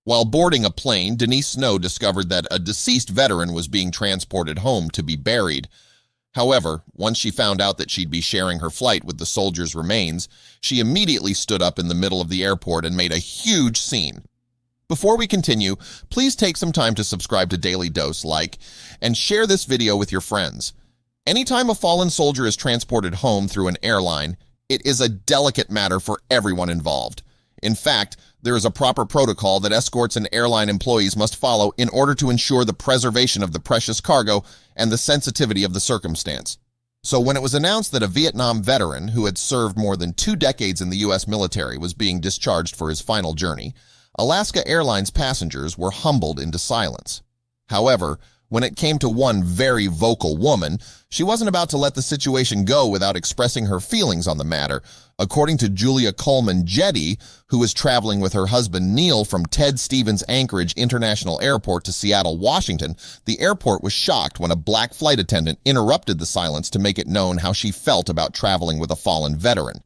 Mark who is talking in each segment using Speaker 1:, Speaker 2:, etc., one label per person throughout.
Speaker 1: While boarding a plane, Denise Snow discovered that a deceased veteran was being transported home to be buried. However, once she found out that she'd be sharing her flight with the soldier's remains, she immediately stood up in the middle of the airport and made a huge scene. Before we continue, please take some time to subscribe to Dailydose, like, and share this video with your friends. Anytime a fallen soldier is transported home through an airline, it is a delicate matter for everyone involved. In fact, there is a proper protocol that escorts and airline employees must follow in order to ensure the preservation of the precious cargo and the sensitivity of the circumstance. So when it was announced that a Vietnam veteran who had served more than 2 decades in the U.S. military was being discharged for his final journey, Alaska Airlines passengers were humbled into silence. However, when it came to one very vocal woman, she wasn't about to let the situation go without expressing her feelings on the matter. According to Julia Coleman Jetty, who was traveling with her husband Neil from Ted Stevens Anchorage International Airport to Seattle, Washington, the airport was shocked when a black flight attendant interrupted the silence to make it known how she felt about traveling with a fallen veteran.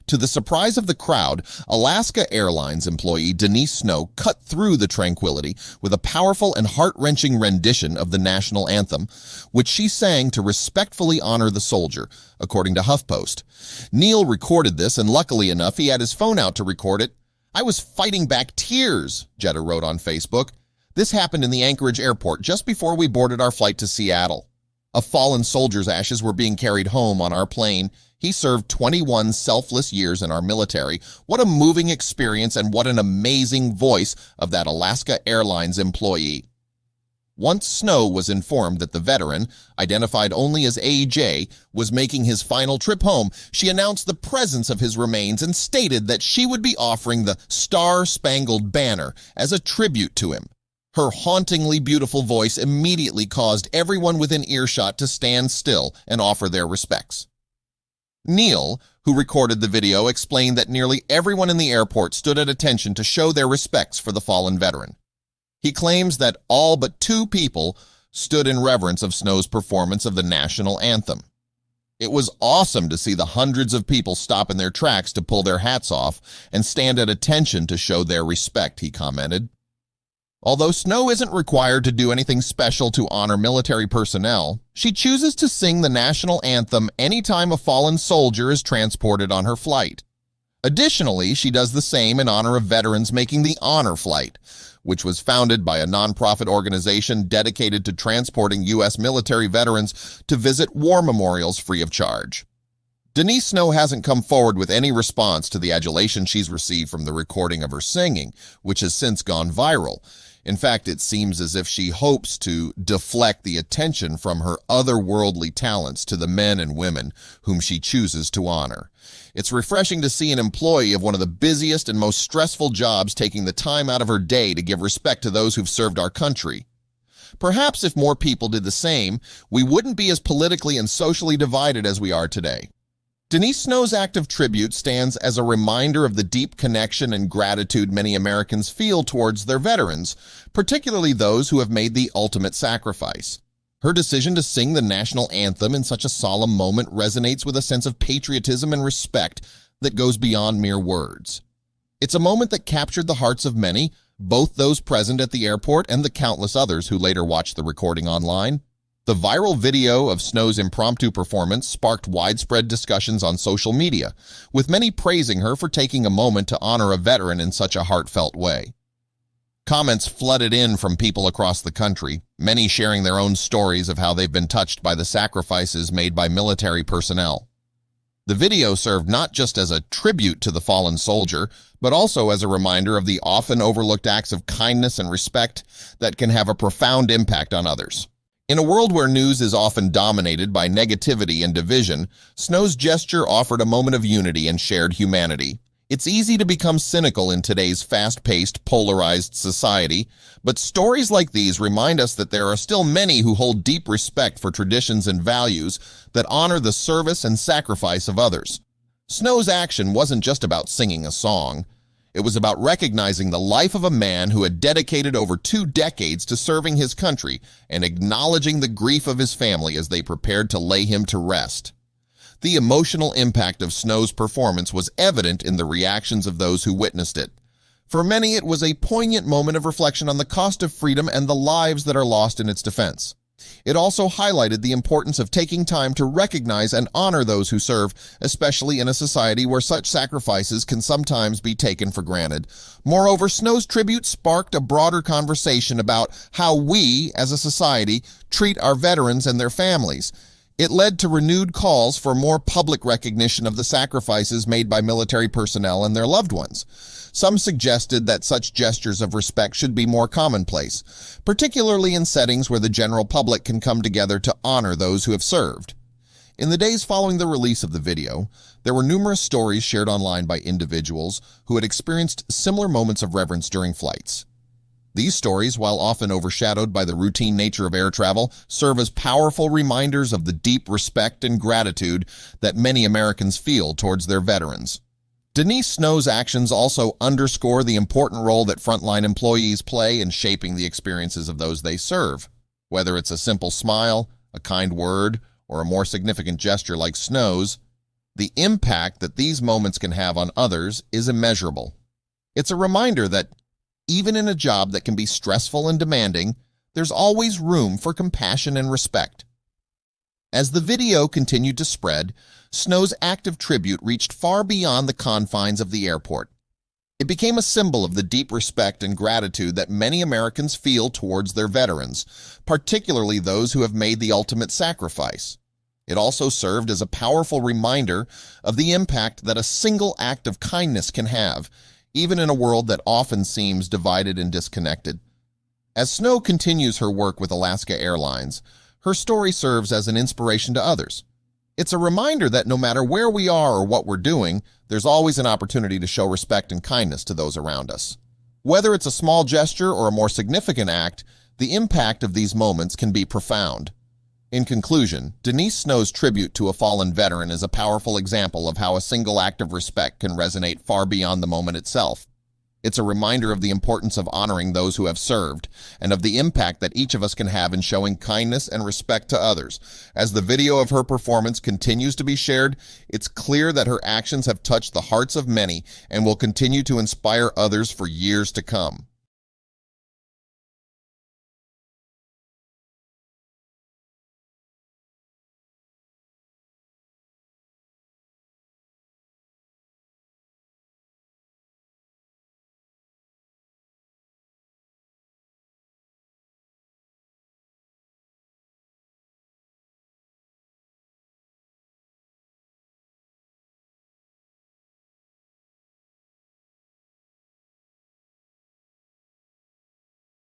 Speaker 1: To the surprise of the crowd, Alaska Airlines employee Denise Snow cut through the tranquility with a powerful and heart-wrenching rendition of the national anthem, which she sang to respectfully honor the soldier, according to HuffPost. Neil recorded this, and luckily enough, he had his phone out to record it. "I was fighting back tears," Jetta wrote on Facebook. "This happened in the Anchorage airport just before we boarded our flight to Seattle. A fallen soldier's ashes were being carried home on our plane. He served 21 selfless years in our military. What a moving experience, and what an amazing voice of that Alaska Airlines employee." Once Snow was informed that the veteran, identified only as AJ, was making his final trip home, she announced the presence of his remains and stated that she would be offering the Star-Spangled Banner as a tribute to him. Her hauntingly beautiful voice immediately caused everyone within earshot to stand still and offer their respects. Neil, who recorded the video, explained that nearly everyone in the airport stood at attention to show their respects for the fallen veteran. He claims that all but 2 people stood in reverence of Snow's performance of the national anthem. "It was awesome to see the hundreds of people stop in their tracks to pull their hats off and stand at attention to show their respect," he commented. Although Snow isn't required to do anything special to honor military personnel, she chooses to sing the national anthem anytime a fallen soldier is transported on her flight. Additionally, she does the same in honor of veterans making the Honor Flight, which was founded by a nonprofit organization dedicated to transporting U.S. military veterans to visit war memorials free of charge. Denise Snow hasn't come forward with any response to the adulation she's received from the recording of her singing, which has since gone viral. In fact, it seems as if she hopes to deflect the attention from her otherworldly talents to the men and women whom she chooses to honor. It's refreshing to see an employee of one of the busiest and most stressful jobs taking the time out of her day to give respect to those who've served our country. Perhaps if more people did the same, we wouldn't be as politically and socially divided as we are today. Denise Snow's act of tribute stands as a reminder of the deep connection and gratitude many Americans feel towards their veterans, particularly those who have made the ultimate sacrifice. Her decision to sing the national anthem in such a solemn moment resonates with a sense of patriotism and respect that goes beyond mere words. It's a moment that captured the hearts of many, both those present at the airport and the countless others who later watched the recording online. The viral video of Snow's impromptu performance sparked widespread discussions on social media, with many praising her for taking a moment to honor a veteran in such a heartfelt way. Comments flooded in from people across the country, many sharing their own stories of how they've been touched by the sacrifices made by military personnel. The video served not just as a tribute to the fallen soldier, but also as a reminder of the often overlooked acts of kindness and respect that can have a profound impact on others. In a world where news is often dominated by negativity and division, Snow's gesture offered a moment of unity and shared humanity. It's easy to become cynical in today's fast-paced, polarized society, but stories like these remind us that there are still many who hold deep respect for traditions and values that honor the service and sacrifice of others. Snow's action wasn't just about singing a song. It was about recognizing the life of a man who had dedicated over 2 decades to serving his country and acknowledging the grief of his family as they prepared to lay him to rest. The emotional impact of Snow's performance was evident in the reactions of those who witnessed it. For many, it was a poignant moment of reflection on the cost of freedom and the lives that are lost in its defense. It also highlighted the importance of taking time to recognize and honor those who serve, especially in a society where such sacrifices can sometimes be taken for granted. Moreover, Snow's tribute sparked a broader conversation about how we, as a society, treat our veterans and their families. It led to renewed calls for more public recognition of the sacrifices made by military personnel and their loved ones. Some suggested that such gestures of respect should be more commonplace, particularly in settings where the general public can come together to honor those who have served. In the days following the release of the video, there were numerous stories shared online by individuals who had experienced similar moments of reverence during flights. These stories, while often overshadowed by the routine nature of air travel, serve as powerful reminders of the deep respect and gratitude that many Americans feel towards their veterans. Denise Snow's actions also underscore the important role that frontline employees play in shaping the experiences of those they serve. Whether it's a simple smile, a kind word, or a more significant gesture like Snow's, the impact that these moments can have on others is immeasurable. It's a reminder that even in a job that can be stressful and demanding, there's always room for compassion and respect. As the video continued to spread, Snow's act of tribute reached far beyond the confines of the airport. It became a symbol of the deep respect and gratitude that many Americans feel towards their veterans, particularly those who have made the ultimate sacrifice. It also served as a powerful reminder of the impact that a single act of kindness can have, even in a world that often seems divided and disconnected. As Snow continues her work with Alaska Airlines, her story serves as an inspiration to others. It's a reminder that no matter where we are or what we're doing, there's always an opportunity to show respect and kindness to those around us. Whether it's a small gesture or a more significant act, the impact of these moments can be profound. In conclusion, Denise Snow's tribute to a fallen veteran is a powerful example of how a single act of respect can resonate far beyond the moment itself. It's a reminder of the importance of honoring those who have served and of the impact that each of us can have in showing kindness and respect to others. As the video of her performance continues to be shared, it's clear that her actions have touched the hearts of many and will continue to inspire others for years to come.